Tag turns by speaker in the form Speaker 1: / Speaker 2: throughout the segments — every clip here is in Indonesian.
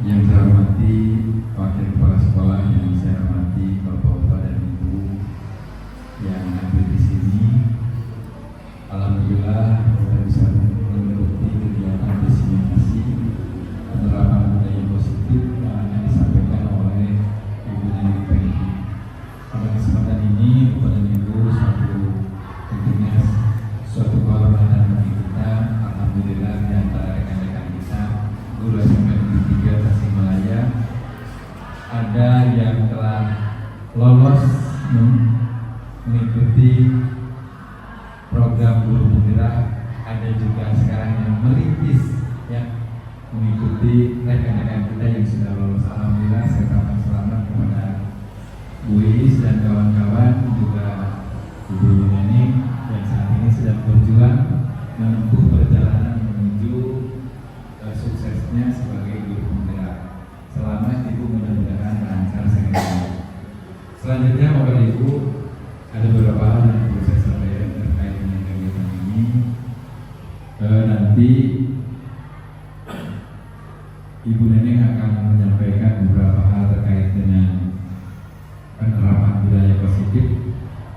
Speaker 1: Yang saya hormati Wakil Kepala Sekolah, yang saya hormati Bapak-bapak dan Ibu yang hadir di sini. Alhamdulillah kita bisa mengikuti kegiatan diseminasi penerapan budaya positif yang disampaikan oleh Ibu Neni Peggy. Pada kesempatan ini, Bapak dan Ibu, tentunya suatu kehormatan bagi kita. Alhamdulillah di antara rekan-rekan kita guru SMP Negeri 3 Tasikmalaya ada yang telah lolos mengikuti program guru penggerak, ada juga sekarang yang merintis ya mengikuti rekan-rekan kita yang sudah lolos. Alhamdulillah saya ucapkan selamat kepada Bu Iis dan kawan-kawan, juga Ibu Neni yang saat ini sedang berjuang menempuh perjalanan menuju suksesnya sebagai guru penggerak. Selamat Ibu, mudah-mudahan lancar sekali. Selanjutnya Bapak Ibu, ada beberapa hal yang perlu saya sampaikan terkait dengan kegiatan ini. Nanti Ibu Neneng akan menyampaikan beberapa hal terkait dengan penerapan budaya positif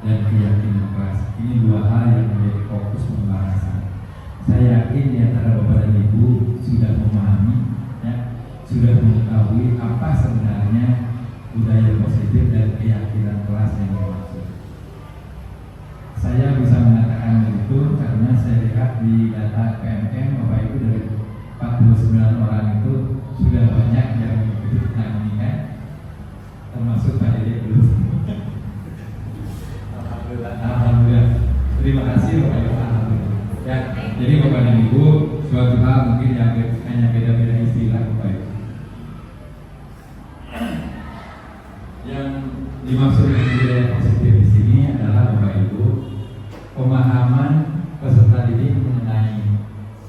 Speaker 1: dan keyakinan kelas. Ini dua hal yang menjadi fokus pembahasan. Saya yakin di antara Bapak dan Ibu sudah memahami, ya, sudah mengetahui apa sebenarnya budaya positif dan keyakinan kelas yang dimaksud. Saya bisa mengatakan begitu karena saya lihat di data PMM Bapak Ibu dari 49 orang itu sudah banyak yang ikut ini kan, termasuk Pak Dede dulu. Alhamdulillah. Terima kasih Bapak Ibu. Alhamdulillah. Ya, jadi Bapak dan Ibu, suatu hal mungkin yang hanya beda-beda istilah Bapak Ibu. Yang dimaksud dengan budaya positif di sini adalah Bapak Ibu, pemahaman peserta didik mengenai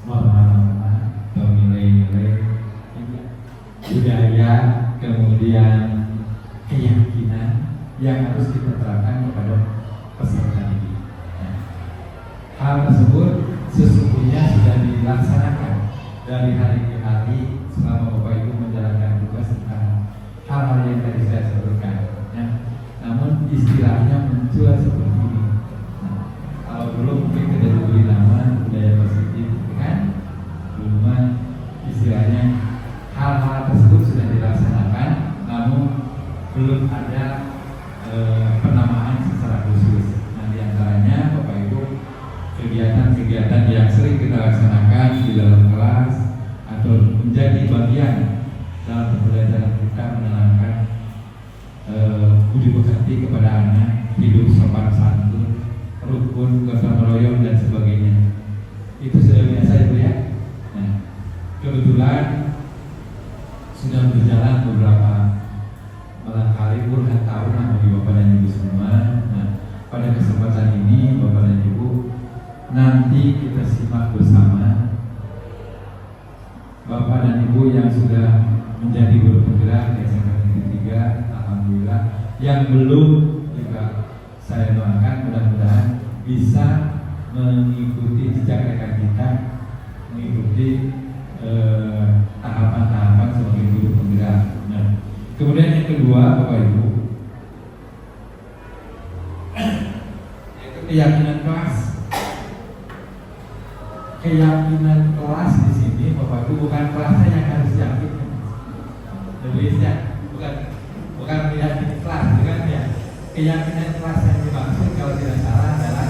Speaker 1: norma-norma atau nilai-nilai budaya, kemudian keyakinan yang harus kita terapkan kepada peserta didik. Hal tersebut sesungguhnya sudah dilaksanakan dari hari ke hari selama Bapak Ibu menjalankan tugas tentang hal-hal yang tadi saya sebutkan. Ya. Namun istilahnya muncul seperti ini. Kalau dulu mungkin kita diberi nama budaya positif, kan? Dulu mah istilahnya hal-hal tersebut sudah dilaksanakan, namun belum ada penamaan secara khusus. Nah, di antaranya Bapak Ibu, kegiatan-kegiatan yang sering kita laksanakan di dalam kelas atau menjadi bagian dalam pembelajaran kita menanamkan budi pekerti kepada anak, hidup sopan santun, rukun, gotong royong dan sebagainya. Itu sudah biasa Ibu ya. Nah, kebetulan sudah berjalan beberapa barangkali puluhan tahun bagi Bapak dan Ibu semua. Nah, pada kesempatan ini Bapak dan Ibu, nanti kita simak bersama Bapak dan Ibu yang sudah menjadi guru penggerak di SMP Negeri 3, alhamdulillah. Yang belum juga saya doakan mudah-mudahan bisa mengikuti jejak rekan kita, mengikuti tahapan-tahapan sebagai guru penggerak. Nah, kemudian yang kedua Bapak Ibu, yaitu keyakinan kelas. Keyakinan kelas di sini Bapak Ibu bukan kelasnya yang harus yakin, lebihnya bukan keyakinan kelas, bukan ya. Keyakinan kelas yang dimaksud kalau tidak salah adalah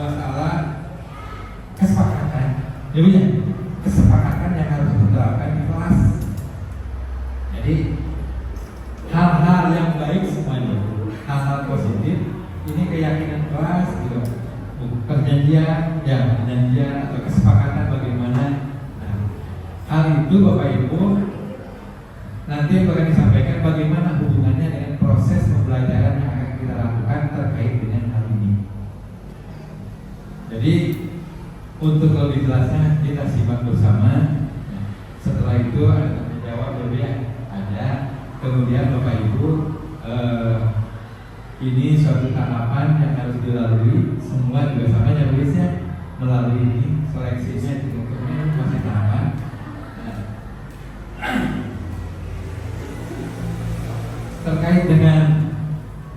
Speaker 1: masalah kesepakatan, lebihnya kesepakatan yang harus diterapkan di kelas. Jadi hal-hal yang baik semuanya, hal-hal positif, ini keyakinan kelas gitu. Perjanjian atau kesepakatan bagaimana. Nah, hal itu Bapak Ibu nanti akan disampaikan bagaimana hubungannya dengan proses pembelajaran yang akan kita lakukan terkait dengan hal ini. Jadi untuk lebih jelasnya kita simak bersama. Setelah itu ada tanya jawab ya, ada. Kemudian Bapak Ibu ini suatu tahapan yang harus dilalui. Semua juga sama ya tulisnya melalui ini seleksinya itu masih tahapan. Terkait dengan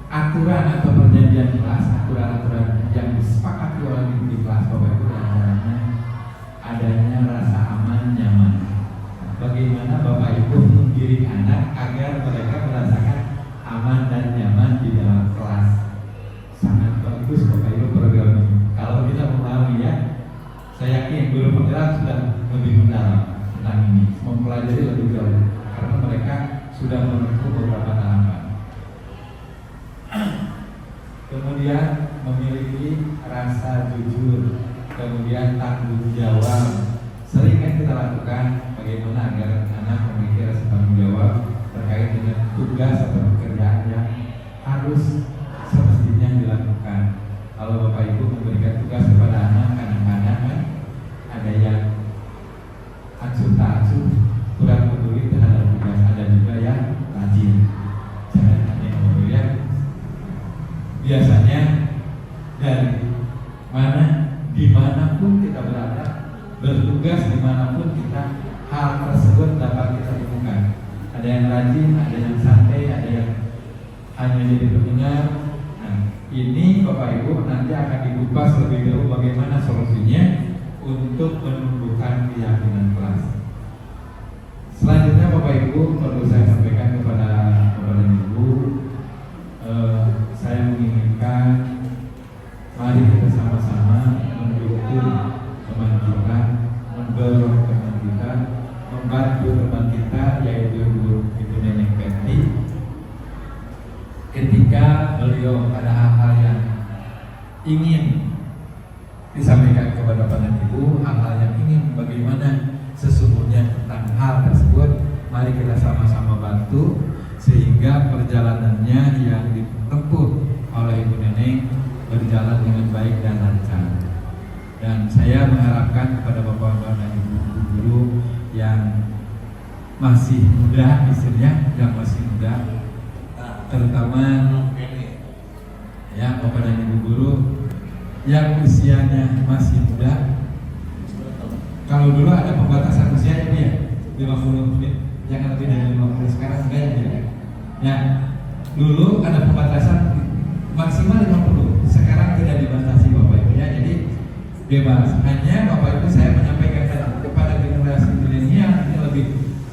Speaker 1: aturan atau perjanjian kelas, aturan-aturan yang disepakati oleh di kelas Bapak Ibu, diantaranya adanya rasa aman nyaman. Bagaimana Bapak Ibu mengiring anak agar mereka merasakan aman dan nyaman di dalam kelas? Sangat bagus Bapak Ibu program ini. Kalau kita memahami ya, saya yakin guru penggerak sudah lebih mendalam tentang ini, mempelajari lebih jauh karena mereka sudah menempuh beberapa tahapan. Kemudian memiliki rasa jujur, kemudian tanggung jawab. Sering kan kita lakukan bagaimana agar anak memiliki rasa tanggung jawab terkait dengan tugas atau pekerjaan yang harus semestinya dilakukan. Kalau Bapak Ibu memberikan tugas kepada anak, kadang-kadang kan ada yang acuh tak acuh, kurang peduli terhadap tugas, ada juga yang rajin. Jangan hanya kemudian biasanya dari mana, dimanapun kita berada, bertugas dimanapun kita, hal tersebut dapat kita temukan. Ada yang rajin, ada yang santai, ada yang hanya jadi pendengar. Nah, ini Bapak Ibu nanti akan dikupas lebih jauh bagaimana solusinya untuk menumbuhkan keyakinan kelas. Selanjutnya Bapak Ibu perlu saya sampaikan kepada Bapak dan Ibu, saya menginginkan mari kita sama-sama mendukung teman kita, mendorong teman kita, membantu teman kita yaitu Ibu Neneng Peti ketika beliau ada hal-hal yang ingin disampaikan kepada Bapak dan Ibu, hal-hal yang ingin bagaimana sesungguhnya tentang hal tersebut, mari kita sama-sama bantu sehingga perjalanannya yang ditempuh oleh Ibu Neneng berjalan dengan baik dan lancar. Dan saya mengharapkan kepada Bapak-Bapak dan Ibu guru yang masih muda, istilahnya yang masih muda, terutama ya Bapak dan Ibu guru yang usianya masih muda. Kalau dulu ada pembatasan usia ya 50 menit, jangan lebih dari 50. Sekarang enggak ya. Ya, dulu ada pembatasan maksimal 50. Sekarang tidak dibatasi Bapak Ibu ya. Jadi bebas. Hanya Bapak Ibu saya menyampaikan kepada generasi milenial ini lebih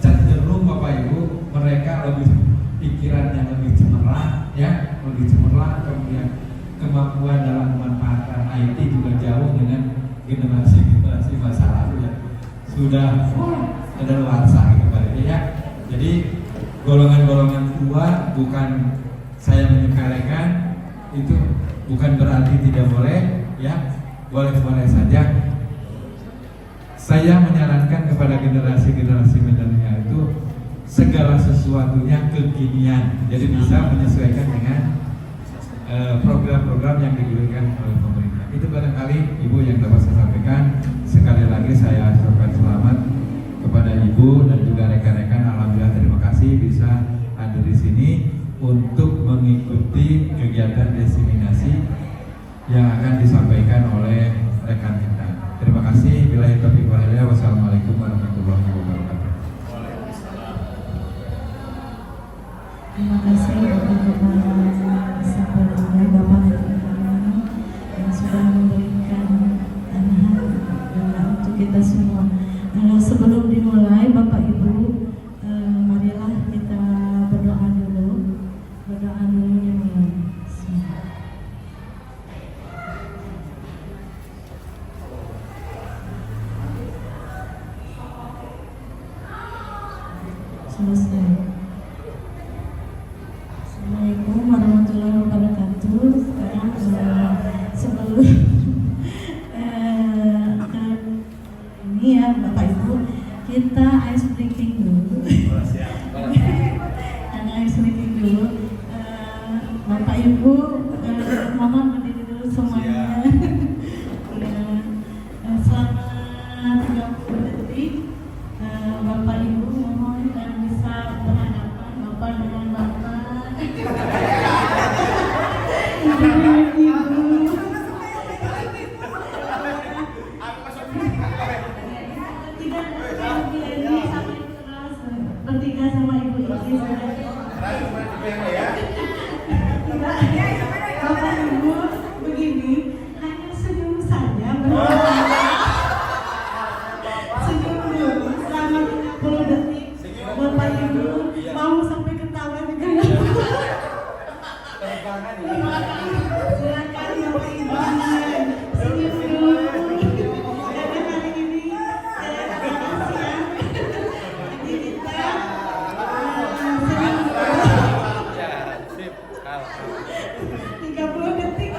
Speaker 1: cenderung Bapak Ibu, mereka lebih pikirannya lebih cemerlang ya, lebih cemerlang, kemudian kemampuan dalam memanfaatkan IT juga jauh dengan generasi masa lalu ya. Sudah ada luar sah gitu Pak ya. Jadi golongan-golongan tua bukan saya menyepelekan, itu bukan berarti tidak boleh ya, boleh-boleh saja. Saya menyarankan kepada generasi-generasi milenial itu segala sesuatunya kekinian, jadi bisa menyesuaikan dengan program-program yang diberikan oleh pemerintah. Itu barangkali Ibu yang dapat saya sampaikan. Sekali lagi saya ucapkan selamat kepada Ibu dan juga rekan-rekan. Alhamdulillah, terima kasih bisa hadir di sini untuk mengikuti kegiatan diseminasi yang akan disampaikan oleh rekan kita. Terima kasih. Billahi taufiq wal hidayah. Wassalamualaikum warahmatullahi wabarakatuh.
Speaker 2: Terima kasih Bapak sepertinya Bapak yang sudah memberikan arahan untuk kita semua. Sebelum dimulai Bapak Ibu, marilah kita berdoa dulu yang selesai. Assalamualaikum warahmatullahi wabarakatuh. Sebelum ini ya Bapak Ibu, kita ice breaking dulu. Ice breaking dulu. Bapak Ibu, mohon berdiri dulu semuanya. Selama 30 detik, Bapak Ibu mohon dan bisa berhadapan Bapak dengan Bapak. 30 detik.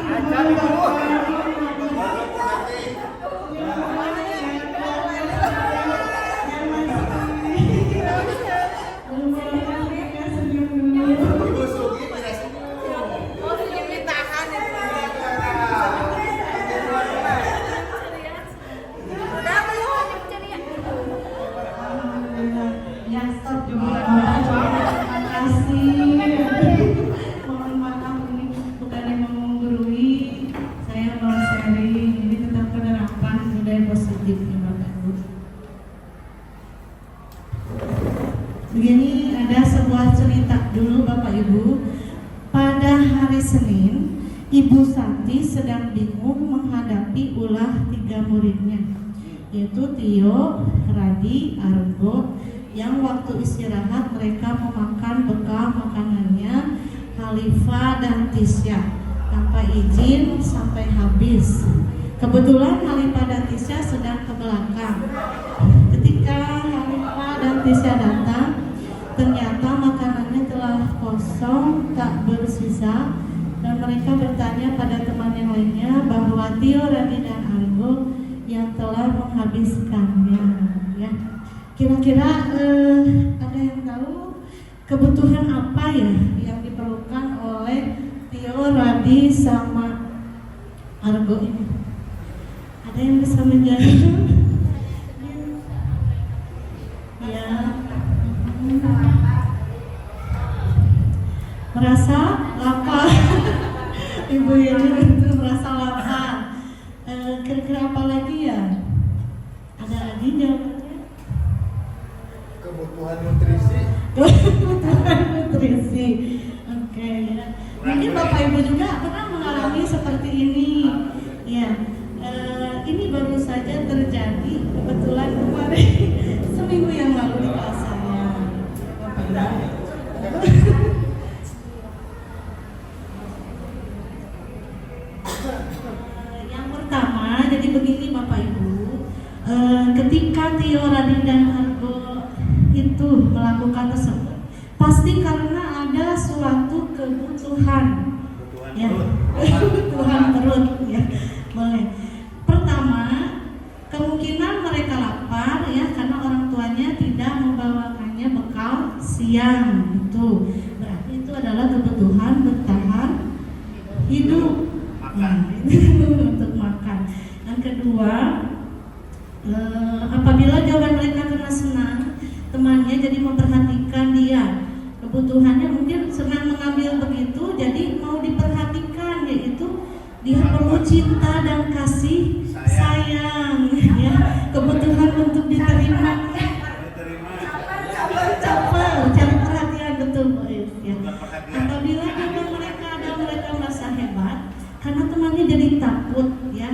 Speaker 2: Ya, stop dulu. Terima kasih. Mohon maaf, ini bukan yang mau menggurui, saya mau sharing. Ini tentang penerapan budaya positif ya Bapak Ibu. Begini, ada sebuah cerita dulu Bapak Ibu. Pada hari Senin, Ibu Santi sedang bingung menghadapi ulah 3 muridnya, yaitu Tio, Radi, Argo, yang waktu istirahat mereka memakan bekal makanannya Khalifah dan Tisya tanpa izin sampai habis. Kebetulan Khalifah dan Tisya sedang ke belakang. Ketika Khalifah dan Tisya datang, ternyata makanannya telah kosong, tak bersisa, dan mereka bertanya pada teman yang lainnya bahwa Tio, Radi, dan Argo yang telah menghabiskannya. Ya. Kira-kira ada yang tahu kebutuhan apa ya yang diperlukan oleh Tio, Radi, sama Argo ini? Ada yang bisa menjawab? Ya, merasa lapar. Ibu ini itu merasa lapar. Kira-kira apa lagi ya? Ada lagi jawabannya?
Speaker 3: Kebutuhan nutrisi.
Speaker 2: Kebutuhan nutrisi. Oke ya. Mungkin Bapak Ibu juga pernah mengalami seperti ini. Ya. Ini baru saja terjadi kebetulan kemarin seminggu yang lalu di kelas saya. Bapak Ibu. Yang pertama, jadi begini Bapak Ibu. Ketika Tio, Radi, dan Argo itu melakukan tersebut, pasti karena ada suatu kebutuhan, ya, kebutuhan perut, ya, boleh. Pertama, kemungkinan mereka lapar, ya, karena orang tuanya tidak membawakannya bekal siang, itu berarti itu adalah kebutuhan bertahan hidup, untuk makan. Yang kedua, apabila jawaban mereka karena senang, temannya jadi memperhatikan dia, kebutuhannya mungkin senang mengambil begitu, jadi mau diperhatikan, yaitu dia perlu cinta dan kasih sayang, ya, kebutuhan untuk diterima, caper, cari perhatian, betul ya. Apabila jawaban mereka ada mereka merasa hebat, karena temannya jadi takut, ya,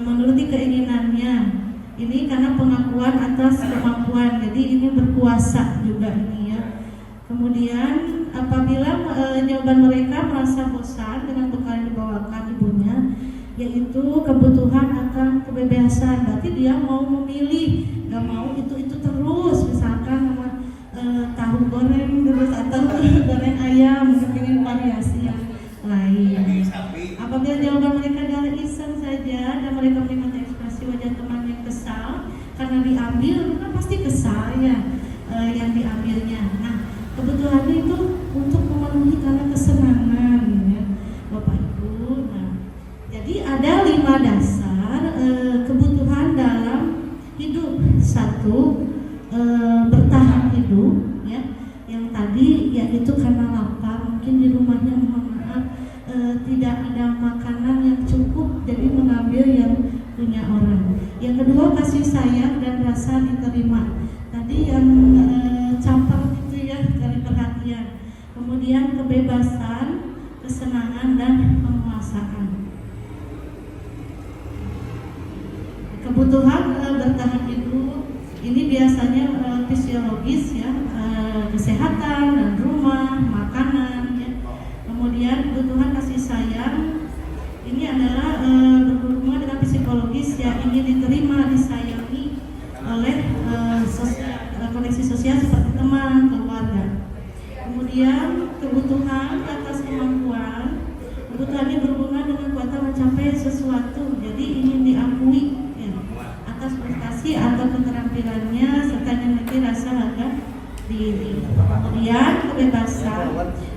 Speaker 2: menuruti keinginannya. Ini karena pengakuan atas kemampuan, jadi ini berkuasa juga ini ya. Kemudian apabila jawaban mereka merasa bosan dengan bekal yang dibawakan ibunya, yaitu kebutuhan akan kebebasan, berarti dia mau memilih, nggak mau itu terus, misalkan tahu goreng terus atau goreng ayam, ingin variasi yang lain. Apabila jawaban mereka adalah iseng saja dan mereka menikmati ekspresi wajah teman yang kesal karena diambil, kan pasti kesal ya yang diambilnya. Nah, kebutuhannya itu untuk memenuhi karena kesenangan, ya, Bapak Ibu. Nah, jadi ada 5 dasar kebutuhan dalam hidup. 1, bertahan hidup, ya. Yang tadi yaitu karena lapar, mungkin di rumahnya mohon maaf tidak ada makanan yang cukup, jadi mengambil yang punya orang. Yang kedua, kasih sayang dan rasa diterima. Tadi yang campur itu ya, cari perhatian. Kemudian kebebasan, kesenangan dan penguasaan. Kebutuhan bertahan hidup ini biasanya fisiologis ya, kesehatan dan rumah, makanan ya. Kemudian kebutuhan kasih sayang ini adalah berhubungan dengan psikologis yang ingin diterima, disayangi oleh koneksi sosial seperti teman, keluarga. Kemudian kebutuhan atas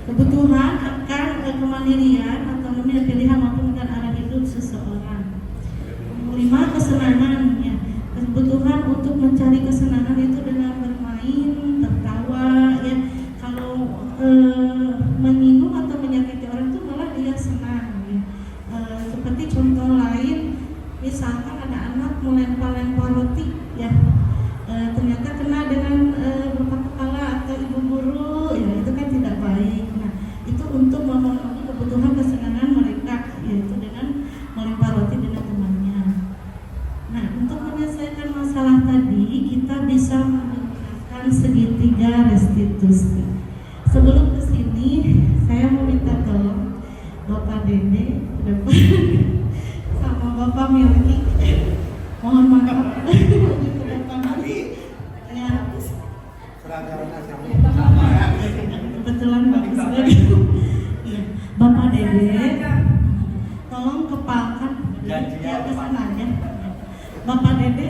Speaker 2: kebutuhan akan kemandirian, otonomi dan pilihan maupun arah hidup seseorang. 5. Kesenangan, ya. Kebutuhan untuk mencari kesenangan itu dengan bermain, tertawa, ya. Kalau menyinggung atau menyakiti orang itu malah dia senang, ya. Seperti contoh lain, misalkan ada anak melempar-lempar roti, ya. Ternyata kena dengan bapak kepala atau ibu guru, ya itu kan tidak baik. Nah, itu untuk memenuhi kebutuhan kesenangan mereka, yaitu dengan melempar roti dengan temannya. Nah, untuk menyelesaikan masalah tadi, kita bisa menggunakan segitiga restitusi. Sebelum ke sini, saya mau minta tolong Bapak Dede ke depan sama Bapak Milki. Mohon maaf. Kebetulan bagus sekali. Ya, Bapak Dede, tolong kepalkan ya ke sana aja. Bapak Dede,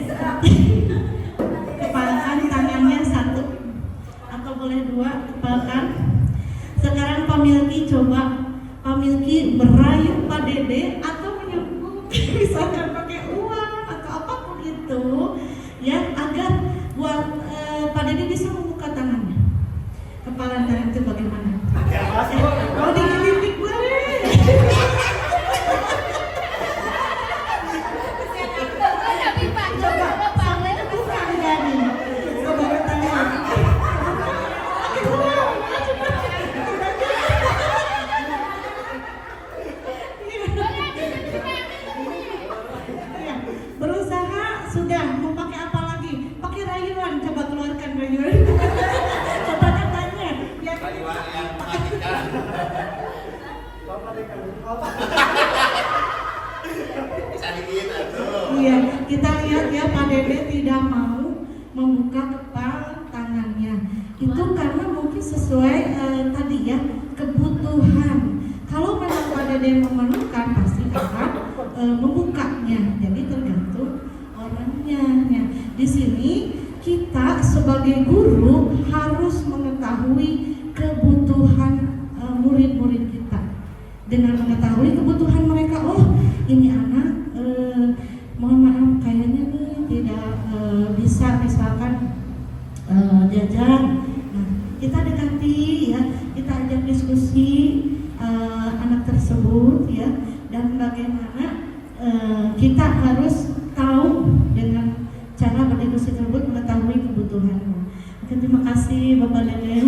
Speaker 2: kepalkan tangannya 1 atau boleh 2, kepalkan. Sekarang Pak Milki coba, Pak Milki merayu Pak Dede atau menyebut misalkan pakai uang atau apapun itu, ya, agar buat Pak Dede bisa membuka tangannya. Kepala tangan itu bagaimana? Oh, dikit-dikit boleh.
Speaker 3: Tapi Pak, coba
Speaker 2: Sampai buka jadi. Coba bertanya. Berusaha sudah, mau pakai apa lagi? Pakai rayuan, coba keluarkan rayuan. Coba tanya, ya.
Speaker 4: Rayuan yang mematikan. Cariin atuh.
Speaker 2: Iya, kita lihat ya Pak Dede tidak mau membuka kepala tangannya. Itu karena mungkin sesuai tadi ya, kebutuhan. Kalau memang Pak Dede memerlukan, pasti akan membukanya. Jadi tergantung orangnya. Ya. Di sini kita sebagai guru harus mengetahui kebutuhan murid-murid kita. Dengan mengetahui kebutuhan mereka, oh ini anak mohon maaf kayaknya nih tidak bisa misalkan jajan. Nah, kita dekati ya, kita ajak diskusi anak tersebut ya, dan bagaimana kita harus tahu dengan cara berdiskusi tersebut mengetahui kebutuhannya. Oke, terima kasih Bapak Dede.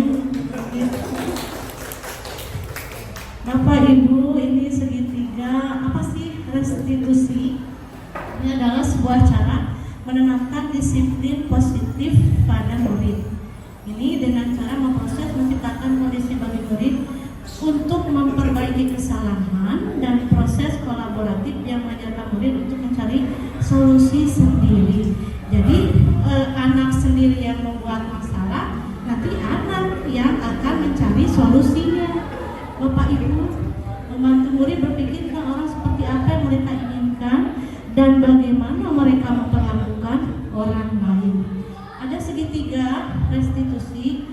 Speaker 2: Bapak Ibu, ini segitiga apa sih restitusi? Ini adalah sebuah cara menanamkan disiplin positif pada murid. Ini dengan cara memproses menciptakan kondisi bagi murid untuk memperbaiki kesalahan dan proses kolaboratif yang mengajarkan murid untuk mencari solusi sendiri. Jadi anak sendiri yang membuat masalah, nanti anak yang akan mencari solusinya. Bapak Ibu, membantu murid berpikir tentang orang seperti apa yang mereka inginkan dan bagaimana mereka memperlakukan orang lain. Ada segitiga restitusi.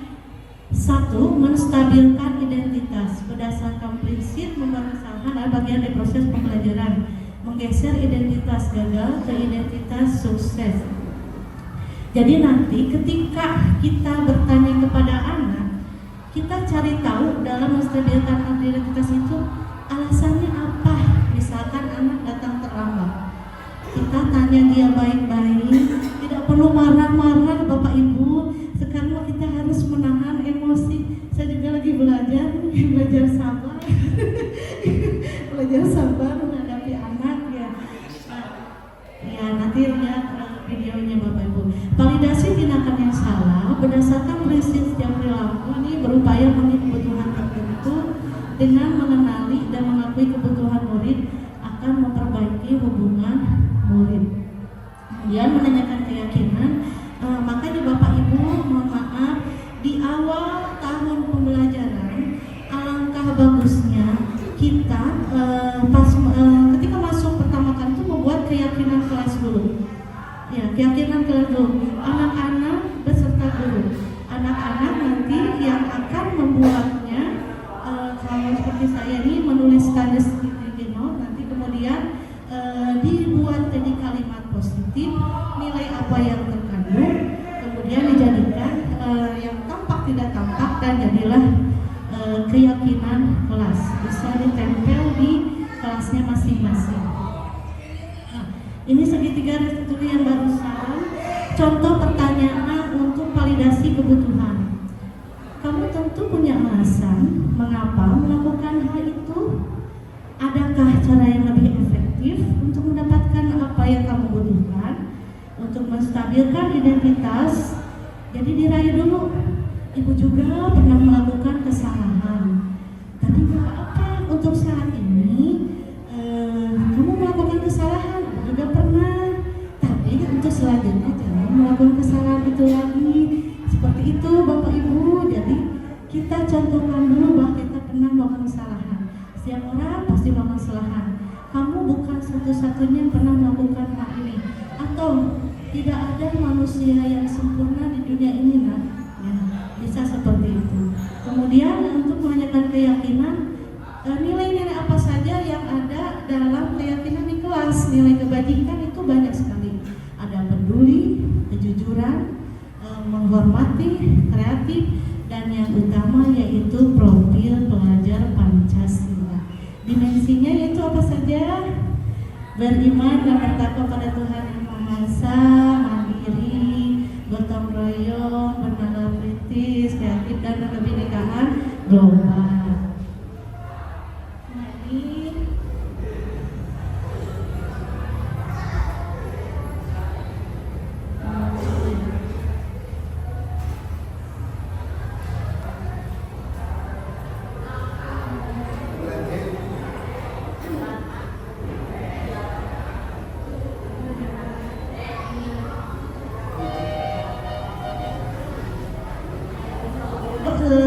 Speaker 2: 1. Menstabilkan identitas berdasarkan prinsip membangun kesalahan adalah bagian dari proses pembelajaran, menggeser identitas gagal ke identitas sukses. Jadi nanti ketika kita bertanya kepada anak, kita cari tahu dalam menstabilkan identitas itu alasannya apa. Misalkan anak datang terlambat, kita tanya dia baik-baik, tidak perlu marah-marah Bapak Ibu. Sekarang kita harus menahan emosi. Saya juga lagi belajar sabar, belajar sabar menghadapi anak ya. Ya nanti lihat videonya Bapak Ibu. Validasi tindakan yang salah berdasarkan prinsip setiap perilaku ini berupaya memenuhi kebutuhan tertentu dengan mengenali dan mengakui kebutuhan murid akan memperbaiki hubungan murid. Kemudian menanyakan keyakinan. Makanya Bapak Ibu mohon maaf, di awal tahun pembelajaran alangkah bagusnya kita ketika masuk pertama kali itu membuat keyakinan kelas dulu. Ya, keyakinan kelas dulu. Anak-anak beserta guru. Anak-anak nanti yang akan membuatnya seperti saya ini menuliskan deskripsi note, nanti kemudian dibuat jadi kalimat positif, nilai apa yang terkandung, kemudian dijadikan yang tampak tidak tampak dan jadilah keyakinan kelas, bisa ditempel di kelasnya masing-masing. Nah, ini segitiga restitusi yang barusan contoh pertanyaan untuk validasi kebutuhan. Kamu tentu punya alasan mengapa melakukan hal itu. Adakah cara yang lebih efektif untuk mendapatkan apa yang kamu butuhkan? Untuk menstabilkan identitas, jadi dirayu dulu. Ibu juga pernah melakukan kesalahan, tapi gak apa-apa. Untuk saat ini kamu melakukan kesalahan, juga pernah. Tapi untuk selanjutnya jangan melakukan kesalahan itu lagi. Seperti itu Bapak Ibu. Jadi kita contohkan dulu bahwa kita pernah melakukan kesalahan. Setiap orang pasti melakukan kesalahan. Kamu bukan satu-satunya yang pernah melakukan hal ini. Atau tidak ada manusia yang sempurna di dunia ini, nah. Ya, bisa seperti itu. Kemudian untuk menanyakan keyakinan, nilai-nilai apa saja yang ada dalam keyakinan di kelas. Nilai kebajikan itu banyak sekali. Ada peduli, kejujuran, menghormati, kreatif, dan yang utama yaitu profil pelajar Pancasila. Dimensinya yaitu apa saja? Beriman dan bertakwa pada Tuhan Yang Maha Esa, mandiri, gotong royong, bernalar kritis, kreatif, dan kebinekaan global.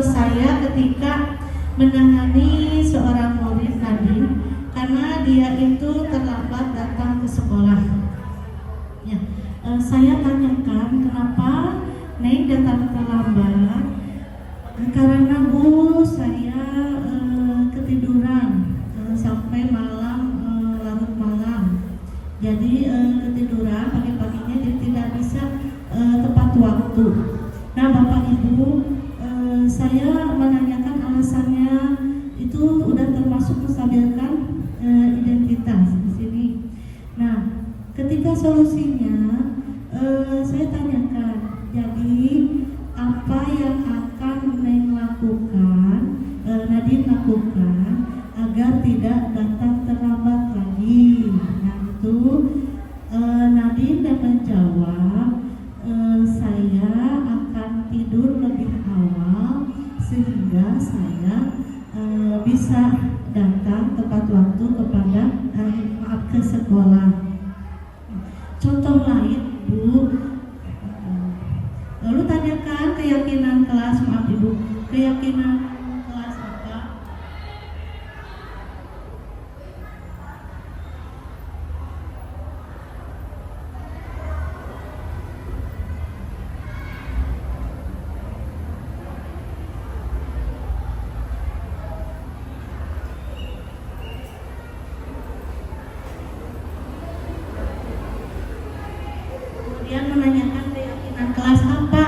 Speaker 2: Saya ketika menangani seorang murid tadi karena dia itu terlambat datang ke sekolah. Ya, saya tanyakan kenapa Neng datang terlambat. Karena Bu, saya ketiduran sampai malam, larut malam. Jadi ketiduran pagi-paginya jadi tidak bisa tepat waktu. Nah Bapak Ibu, saya menanyakan alasannya itu udah termasuk menstabilkan identitas di sini. Nah, ketika solusinya saya tanyakan, jadi apa yang akan Neng lakukan, Nadine lakukan agar tidak datang terlambat lagi. Nah itu Nadine dan menjawab, saya akan tidur lebih awal sehingga saya bisa datang tepat waktu kepada ke sekolah. Contoh lain Bu, lalu tanyakan keyakinan kelas, maaf Ibu, keyakinan kelas apa? Kemudian menanyakan keyakinan kelas apa,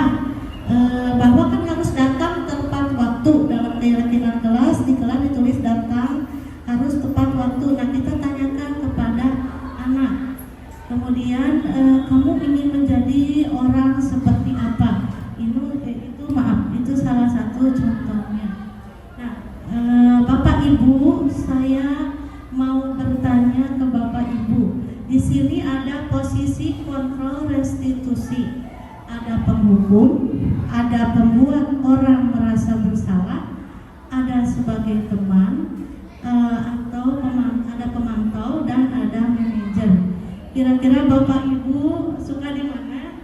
Speaker 2: bahwa kan harus datang tepat waktu. Dalam keyakinan kelas, di kelas ditulis datang harus tepat waktu. Nah kita tanyakan kepada anak, kemudian kamu ingin menjadi orang seperti apa? Itu salah satu contohnya. Nah Bapak Ibu, saya mau bertanya ke Bapak Ibu. Di sini ada posisi kontrol restitusi, ada penghukum, ada pembuat orang merasa bersalah, ada sebagai teman, atau ada pemantau dan ada manajer. Kira-kira Bapak Ibu suka di mana?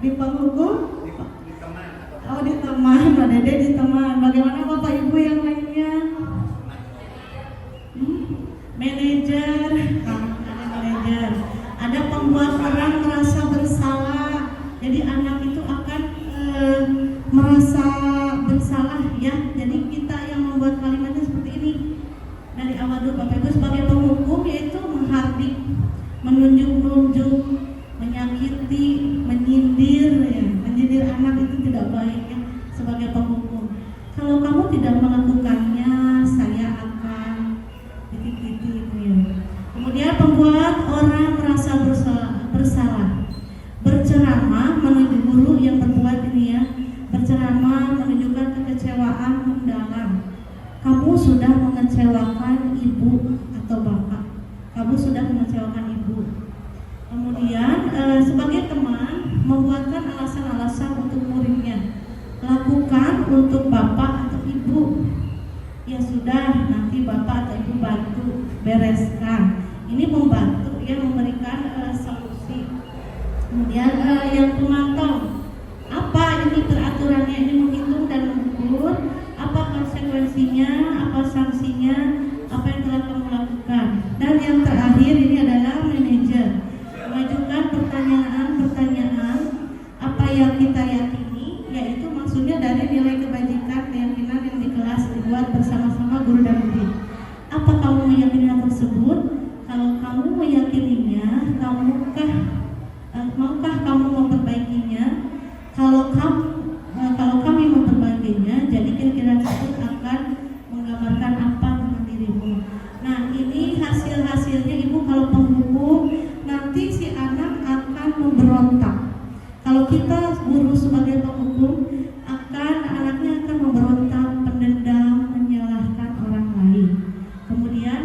Speaker 2: Di penghukum?
Speaker 4: Di teman.
Speaker 2: Oh di teman, Mbak Dede di teman. Bagaimana Bapak Ibu yang lainnya? Manajer, ada manajer, ada pembuat orang merasa bersalah. Jadi anak itu akan merasa bersalah ya. Jadi kita yang membuat kamu sudah mengecewakan ibu atau bapak, kamu sudah mengecewakan ibu. Kemudian sebagai teman membuatkan alasan-alasan untuk muridnya, lakukan untuk bapak atau ibu. Ya sudah, nanti bapak atau ibu bantu bereskan. Ini membantu ya, memberikan solusi. Kemudian yang pemantau, apa ini peraturannya, ini menghitung dan mengukur apa konsekuensinya, apa sanksinya, apa yang telah kamu lakukan. Dan yang terakhir ini adalah manajer, mengajukan pertanyaan-pertanyaan apa yang kita yakini, yaitu maksudnya dari nilai kebajikan, keyakinan yang di kelas dibuat bersama-sama guru dan murid. Apa kamu meyakini hal tersebut? Kalau kamu meyakininya, maukah kamu memperbaikinya? Kalau kami memperbaikinya, jadi kira-kira tersebut akan menggambarkan apa tentang dirimu. Nah, ini hasil-hasilnya ibu kalau penghukum, nanti si anak akan memberontak. Kalau kita guru sebagai penghukum, anaknya akan memberontak, pendendam, menyalahkan orang lain. Kemudian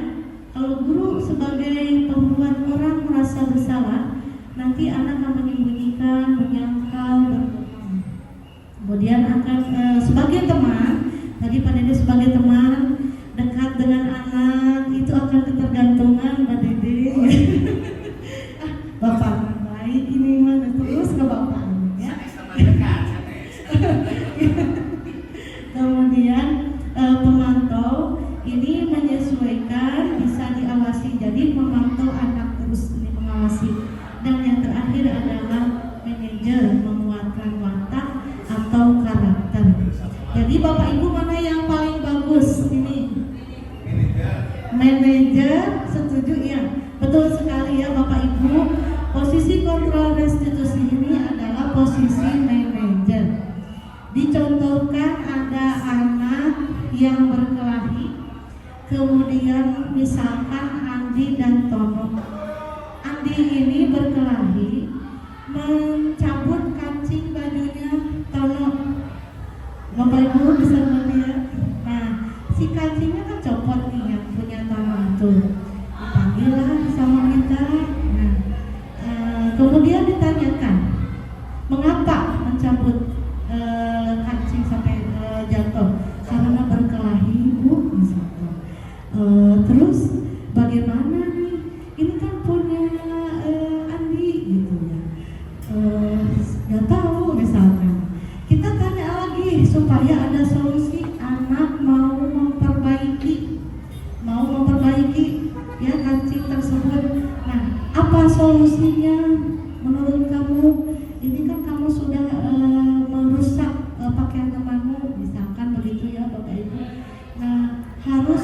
Speaker 2: kalau guru sebagai pembuat orang merasa bersalah, nanti anak akan menyembunyikan, menyangkal, berbohong. Kemudian akan sebagai teman, tadi Pak Dede sebagai teman dekat dengan anak, itu akan ketergantungan Mbak Dede. Bapak baik ini mana terus ke bapak ya. Kemudian pemantau ini menyesuaikan, bisa diawasi, jadi memantau anak terus, ini mengawasi. Dan yang terakhir adalah manajer, menguatkan watak atau karakter. Jadi bapak ibu mana yang paling bagus ini? Manajer, setuju ya? Betul sekali ya bapak ibu. Posisi kontrol restitusi ini adalah posisi manajer. Dicontohkan ada anak yang berkelahi, kemudian misalkan Andi dan Tono. Andi ini berkelahi, mencabut kancing bajunya Tono. Bapak ibu bisa melihat. Nah, si kancingnya kan copot nih yang punya Tono itu. Dipanggillah sama kita. Nah, kemudian ditanyakan, mengapa mencabut kancing sampai jatuh? Karena berkelahi bu, misalnya. Terus bagaimana nih? Ini kan punya Andi gitu ya. Gak tahu misalkan. Kita tanya lagi supaya ada solusi. Anak mau memperbaiki ya kancing tersebut. Nah, apa solusinya menurut kamu? Ini kan kamu sudah merusak pakaian temanmu, misalkan begitu ya Bapak Ibu. Nah, harus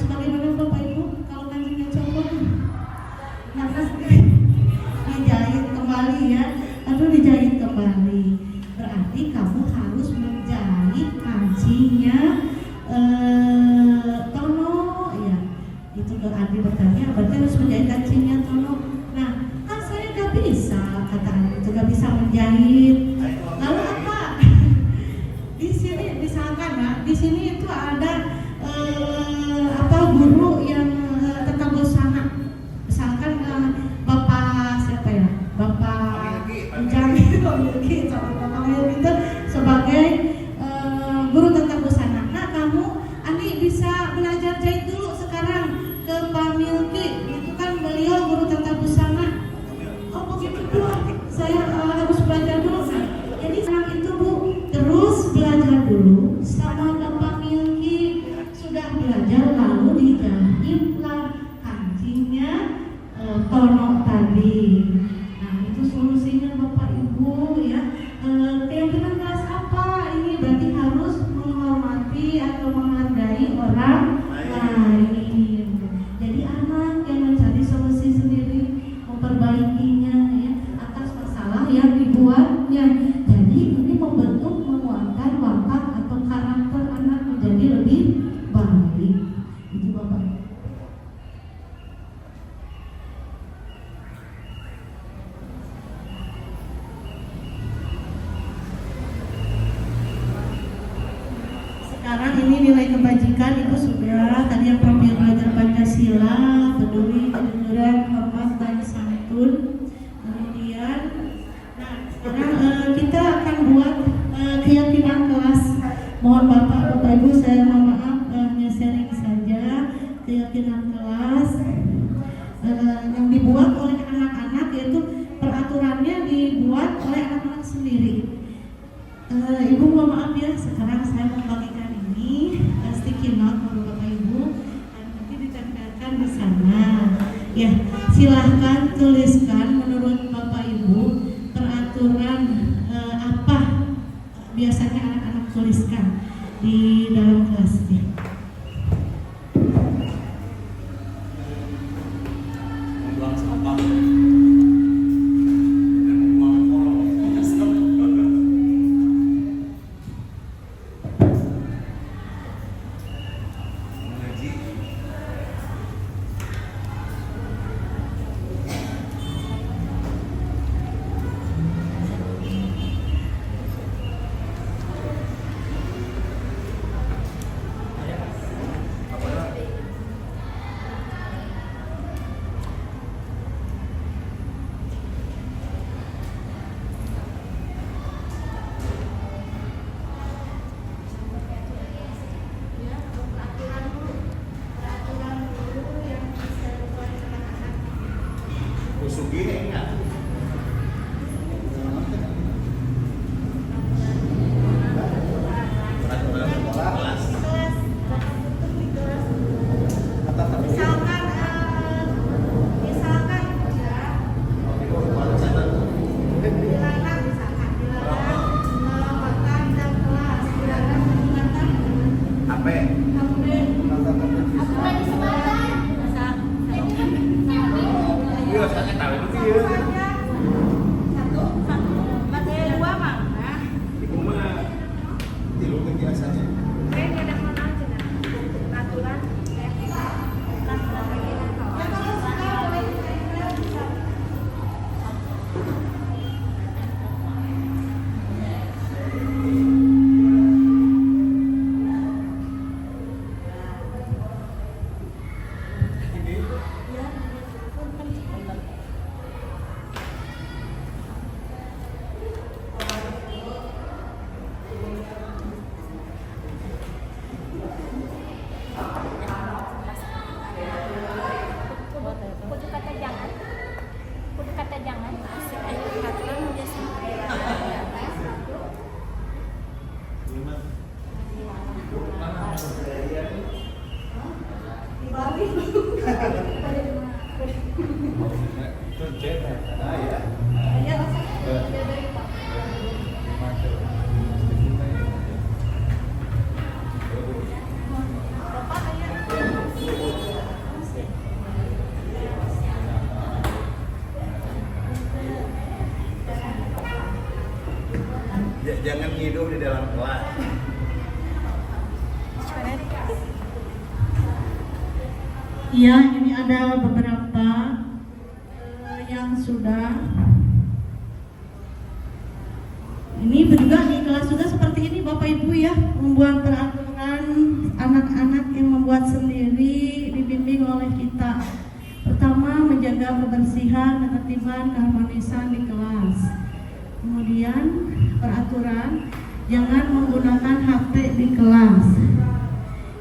Speaker 2: bagaimana Bapak Ibu kalau kancingnya copot? Harus dijahit kembali ya, dijahit kembali. Berarti kamu harus menjahit kancingnya Tono ya. Itu ke Andi bertanya, berarti harus menjahit kancingnya Tono. Nah, kan saya gak bisa, kata Andi itu gak bisa menjahit. Lalu apa? Di sini misalkan ya, di sini itu ada Ya, silahkan tuliskan menurut Bapak Ibu peraturan apa biasanya anak-anak tuliskan di dalam kelasnya.
Speaker 4: Buang sampah. Buang kolong. Mengaji. Busuk gini enggak? Kelas.
Speaker 3: Misalkan ya, dilarang makan dalam kelas, dilarang menggunakan
Speaker 4: HP.
Speaker 3: HP di sekolah.
Speaker 4: Iya, saya tahu itu dia.
Speaker 3: Satu materi dua mah.
Speaker 4: Di rumah. Di rumah biasanya.
Speaker 3: Kayak ada mana aja aturan. Kudu kata jangan. Aturan udah sampai.
Speaker 4: Jangan hidup di dalam kelas.
Speaker 2: Iya, ini ada beberapa yang sudah. Ini juga di kelas juga seperti ini Bapak Ibu ya, membuat peraturan anak-anak yang membuat sendiri dibimbing oleh kita. Pertama, menjaga kebersihan, ketertiban, keharmonisan di kelas. Kemudian peraturan jangan menggunakan HP di kelas.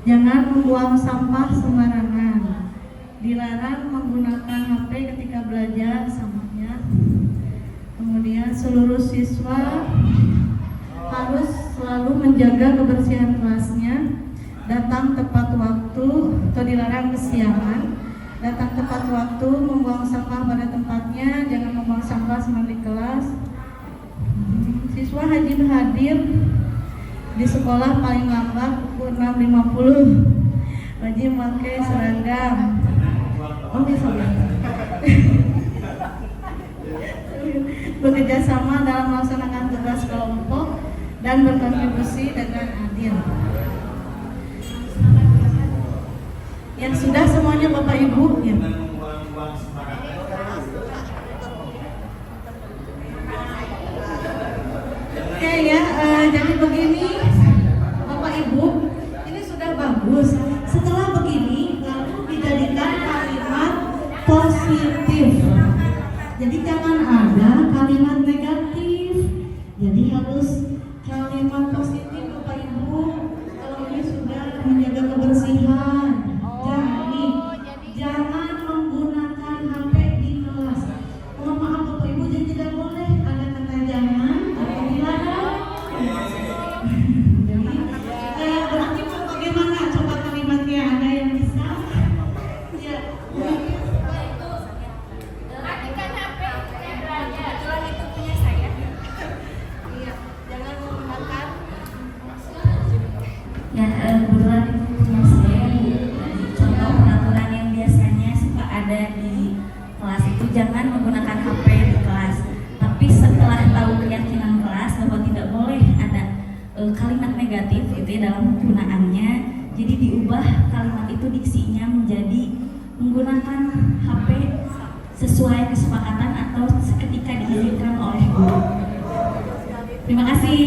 Speaker 2: Jangan membuang sampah sembarangan. Dilarang menggunakan HP ketika belajar samanya. Kemudian seluruh siswa harus selalu menjaga kebersihan kelasnya. Datang tepat waktu atau dilarang kesiangan. Datang tepat waktu, membuang sampah pada tempatnya, jangan membuang sampah sembarangan di kelas. Siswa wajib hadir di sekolah paling lambat pukul 6.50. Wajib memakai seragam. Oh, misalnya. Bekerja sama dalam melaksanakan tugas kelompok dan berkontribusi dengan adil. Yang sudah semuanya Bapak Ibu ya. Oke ya, jadi begini Bapak Ibu, ini sudah bagus. Setelah begini, lalu dijadikan kalimat positif. Jadi jangan ada kalimat negatif. Jadi harus kalimat positif Bapak Ibu. Kalau ini sudah menjaga kebersihan. Jadi jangan menggunakan HP di kelas. Mohon maaf Bapak Ibu, jadi tidak boleh ada kata jangan atau dilarang. Jadi berarti bagaimana coba kalimatnya, ada yang bisa? Ya.
Speaker 3: diubah kalimat itu diksinya menjadi menggunakan HP sesuai kesepakatan atau ketika diizinkan oleh guru. Terima kasih.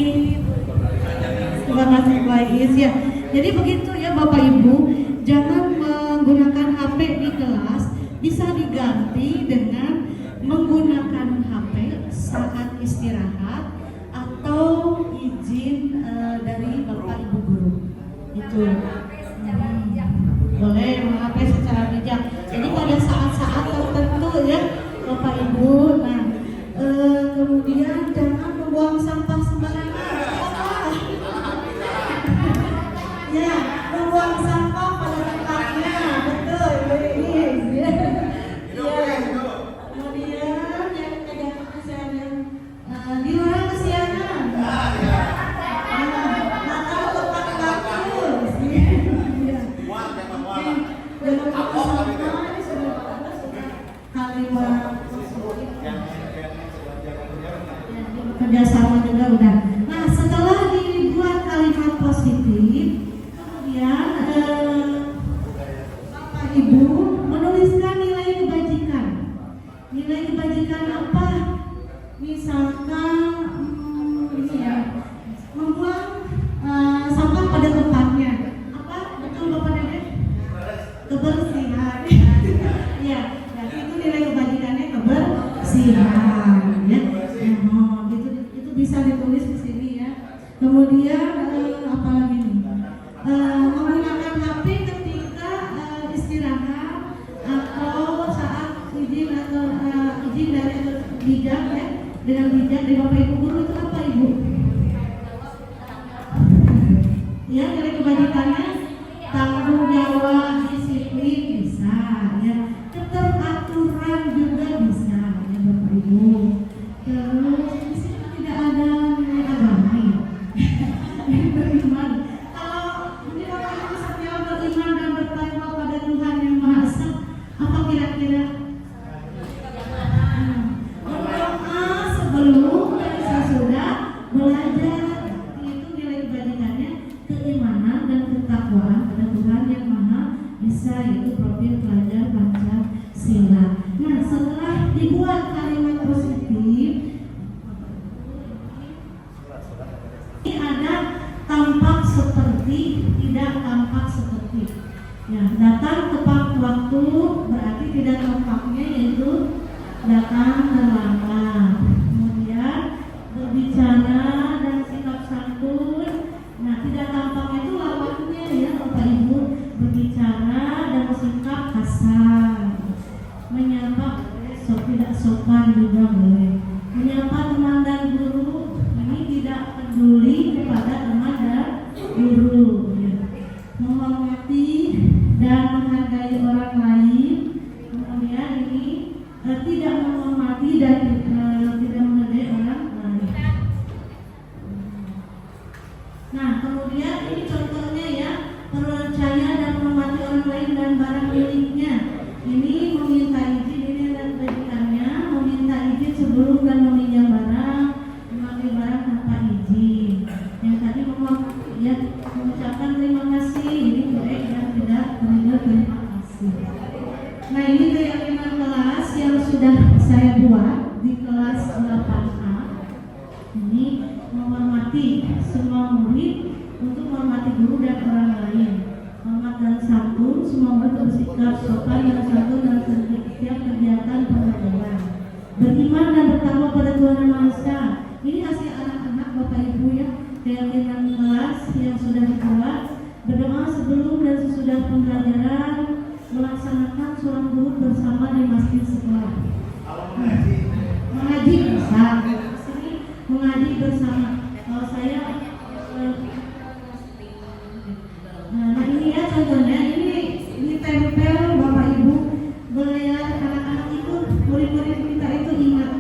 Speaker 2: Terima kasih Mbak Is ya. Jadi begitu ya Bapak Ibu, jangan menggunakan HP di kelas, bisa diganti dengan menggunakan HP saat istirahat atau izin dari Bapak Ibu guru. Itu boleh HP secara bijak. Jadi pada saat-saat tertentu ya Bapak Ibu. Nah, kemudian jangan membuang sampah sembarangan. Ya, membuang sampah pada tempatnya, betul. Ini ya. Kemudian yang tidak kesianan, dilarang kesianan. Nakal tepat bagus. Jangan lupa sampah. Ini sudah kalimat kerjasama juga udah. Nah, setelah dibuat kalimat positif, kemudian Bapak Ibu menuliskan nilai kebajikan. Nilai kebajikan apa? Misalkan membuang sampah pada tempatnya. Apa? Betul Bapak Dede? Kebersihan. Ya, itu nilai kebajikannya kebersihan. Ya, itu bisa ditulis di sini ya. Kemudian apa lagi nih? Menggunakan HP ketika istirahat atau saat izin atau izin dari bijak ya, dengan bijak dari Bapak Ibu guru itu apa Ibu? Ya, dari kebajikannya tanggung jawab, disiplin bisa ya, keteraturan juga bisa ya Bapak Ibu. Terus di sini tidak ada nilai agama ya. Beriman. Kalau ini Bapak Ibu setia beriman dan bertakwa pada Tuhan yang Maha Esa, apa kira-kira? Berdoa sebelum dan sesudah belajar, itu nilai kebajikannya keimanan dan ketakwaan pada Tuhan yang Maha Esa, yaitu profil pelajar Pancasila. Nah, setelah dibuat kalimat positif, ini ada tampak seperti, tidak tampak seperti. Ya, datang tepat waktu berarti tidak tampaknya yaitu datang terlambat. Kemudian berbicara dan sikap santun. Nah, tidak tampaknya itu lawannya ya Bapak Ibu, berbicara dan sikap kasar. Menyapa tidak sopan juga boleh. Menyapa teman dan guru ini tidak peduli kepada teman dan guru. Ya. Menghormati dan menghargai orang lain. Kemudian ini tidak menghormati dan tidak menghargai orang lain. Nah, kemudian ini contohnya ya, percaya dan menghormati orang lain dan barang miliknya. Ini meminta izin, ini dan kebajikannya, meminta izin sebelum dan meminjam barang, memakai barang tanpa izin. Yang tadi ya, mengucapkan terima kasih, ini baik dan tidak terima kasih. Nah, ini keyakinan kelas yang sudah saya buat di kelas 8A. Ini menghormati semua murid untuk menghormati guru dan orang lain. Hormat dan santun, semua murid bersikap sopan dan santun dalam setiap kegiatan pembelajaran. Beriman dan bertakwa pada Tuhan Yang Maha Esa. Ini hasil anak-anak Bapak Ibu ya, keyakinan kelas yang sudah dibuat. Berdoa sebelum dan sesudah pembelajaran, melaksanakan sholat zuhur bersama di masjid sekolah. Mengaji bersama. Sini mengaji bersama. Kalau saya nah ini ya contohnya, ini tempel Bapak Ibu, biar anak-anak itu, murid-murid kita itu ingat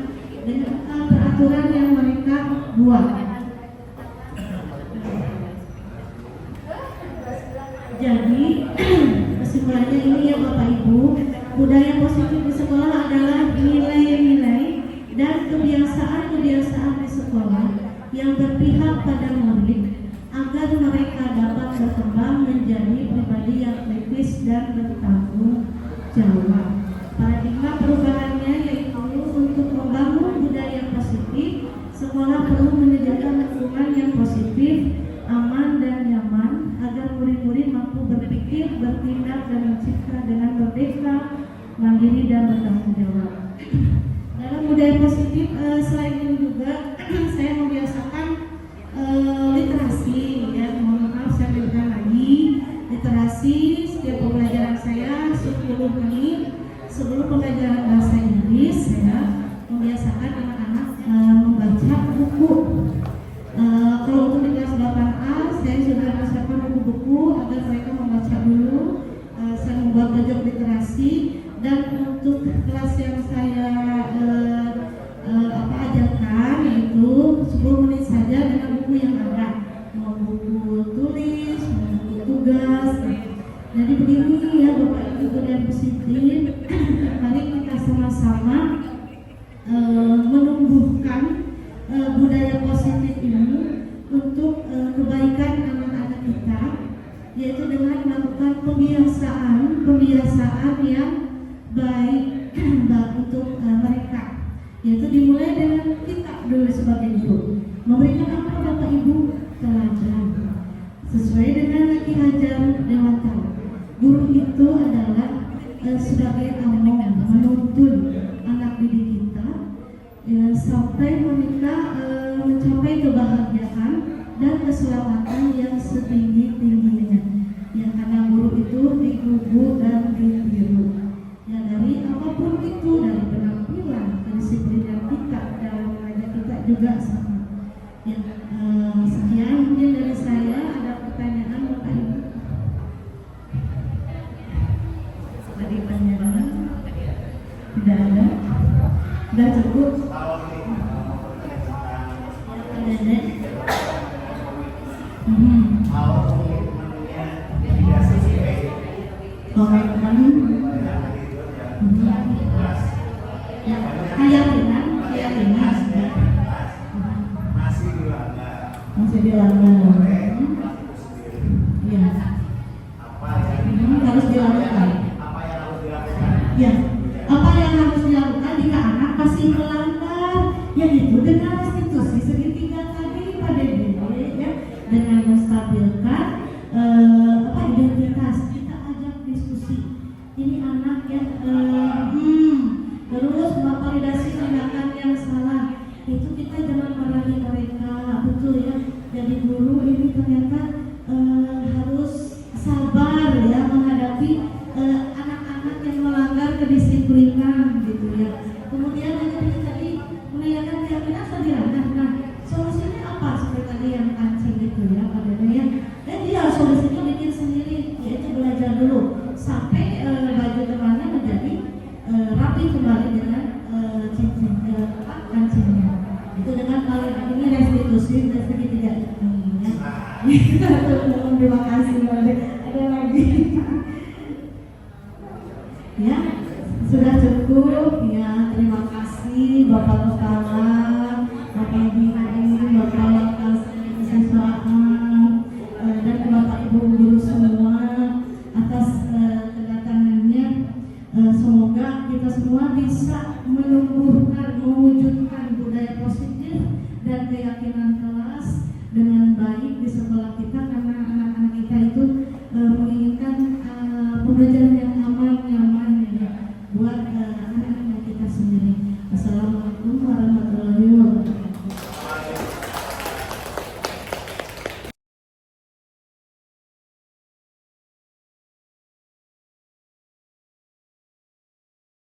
Speaker 2: dengan peraturan yang mereka buat. Jadi kesimpulannya ini ya Bapak Ibu, budaya positif di sekolah adalah nilai-nilai dan kebiasaan-kebiasaan di sekolah yang berpihak pada murid agar mereka dapat berkembang menjadi pribadi yang kritis dan bertanggung jawab. Paradigma perubahannya yaitu untuk membangun budaya positif, sekolah perlu menyediakan lingkungan yang positif, aman dan nyaman agar murid-murid mampu berpikir, bertindak dan mencipta dengan merdeka, mandiri dan bertanggung jawab. Dalam budaya positif selain ini juga saya membiasakan literasi, ya, mohon maaf saya berikan lagi literasi setiap pembelajaran saya 10 menit sebelum pembelajaran bahasa Inggris. Saya membiasakan anak-anak membaca buku. Kalau untuk di kelas 8A saya sudah menyiapkan buku-buku agar mereka membaca dulu. Saya membuat pojok literasi, dan untuk kelas yang saya ajarkan yaitu 10 menit saja dengan buku yang ada, mau buku tulis, mau buku tugas. Jadi begini ya Bapak Ibu budaya positif, mari kita sama-sama menumbuhkan budaya positif ini untuk kebaikan anak-anak kita, yaitu dengan melakukan pembiasaan yang baik untuk mereka, yaitu dimulai dengan kita dulu sebagai guru. Memberikan apa Bapak Ibu? Teladan. Sesuai dengan Ki Hajar Dewantara, guru itu adalah sebagai among, menuntun anak didik kita sampai mereka mencapai kebahagiaan dan keselamatan yang setinggi-tingginya. Ya, karena guru itu digugu dan ditiru. Ya, dari apapun itu, dari penampilan, kedisiplinan kita dalam mengajar kita juga sama. Ya, sekian mungkin dari saya. Ada pertanyaan Bapak Ibu? Dari panjang tidak ada. Sudah cukup. Dedek. Komitmen. Ya, keyakinan. Masih dilanggar. Ya. Harus dilakukan. Ya. Apa yang harus dilakukan jika anak masih melanggar? Yaitu dengan restitusi segitiga tadi Pak Dede, ya, dengan menstabilkan identitas. Kita ajak diskusi. Ini anak yang terus memvalidasi tindakan yang salah. Itu kita jangan marahi mereka, betul ya. Jadi guru ini ternyata harus sabar ya menghadapi anak-anak yang melanggar kedisiplinan gitu ya. Kemudian yang tadi menanyakan keyakinan atau dilanggar. Nah, solusinya apa? Seperti tadi yang kancing gitu ya, Pak Dede ya. Dan dia solusinya bikin sendiri, yaitu belajar dulu sampai baju temannya menjadi rapi kembali dengan kancingnya. Itu dengan paling ini restitusi dan segitiga itu ya. Terima kasih Pak Dede. Ada lagi? Ya, sudah cukup ya. Terima kasih Bapak Kepala, Bapak Ibu, Bapak Wakil Siswaan, dan Bapak Ibu guru semua atas kedatangannya. Semoga kita semua bisa menumbuhkan, mewujudkan budaya positif dan keyakinan kelas dengan baik di sekolah kita, karena anak-anak kita itu menginginkan pembelajaran yang